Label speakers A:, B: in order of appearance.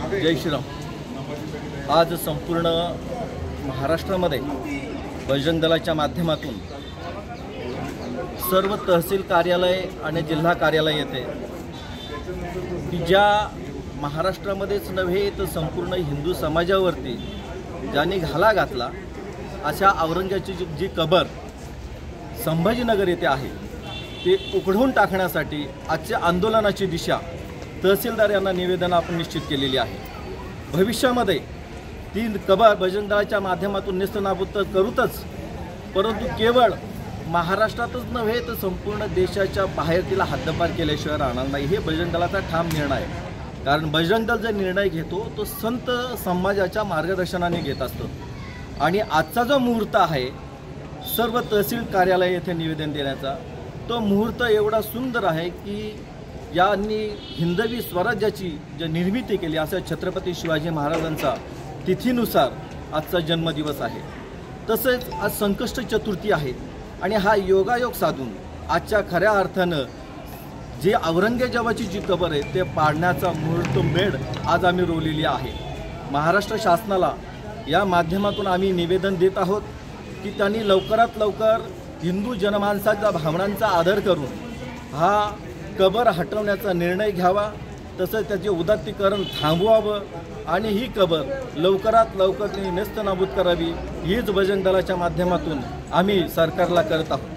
A: जय श्रीराम। आज संपूर्ण महाराष्ट्रामध्ये बजरंग दलाच्या माध्यमातून सर्व तहसील कार्यालय आणि जिल्हा कार्यालय येते की ज्या महाराष्ट्रामध्येच नव्हे तर संपूर्ण हिंदू समाजावरती ज्यांनी घाला घातला अशा औरंगाची जी कबर संभाजीनगर येथे आहे ते उघडून टाकण्यासाठी आजच्या आंदोलनाची दिशा तहसीलदार यांना निवेदन आपण निश्चित केलेली आहे। भविष्यामध्ये ती कबर बजरंग दलाच्या माध्यमातून नेस्तनाबूत करूतच, परंतु केवळ महाराष्ट्रातच नव्हे तर संपूर्ण देशाच्या बाहेर तिला हद्दपार केल्याशिवाय राहणार नाही। हे बजरंग दलाचा ठाम निर्णय आहे। कारण बजरंग दल जो निर्णय घेतो तो संत समाजाच्या मार्गदर्शनाने घेत असतो आणि आजचा जो मुहूर्त आहे सर्व तहसील कार्यालय येथे निवेदन देण्याचा, तो मुहूर्त एवढा सुंदर आहे की यांनी हिंदवी स्वराज्याची जी निर्मिती केली अशा छत्रपती शिवाजी महाराजांचा तिथीनुसार आजचा जन्मदिवस आहे। तसेच आज संकष्ट चतुर्थी आहे आणि हा योगायोग साधून आजच्या खऱ्या अर्थानं जे औरंगजेबाची जी कबर आहे ते पाडण्याचा मुहूर्त मेढ आज आम्ही रोवलेली आहे। महाराष्ट्र शासनाला या माध्यमातून आम्ही निवेदन देत आहोत की त्यांनी लवकरात लवकर हिंदू जनमानसाच्या भावनांचा आदर करून हा कबर हटवण्याचा निर्णय घ्यावा, तसंच त्याचे उदात्तीकरण थांबवावं आणि ही कबर लवकरात लवकर नेस्तनाबूत करावी हीच बजरंग दलाच्या माध्यमातून आम्ही सरकारला करत आहोत।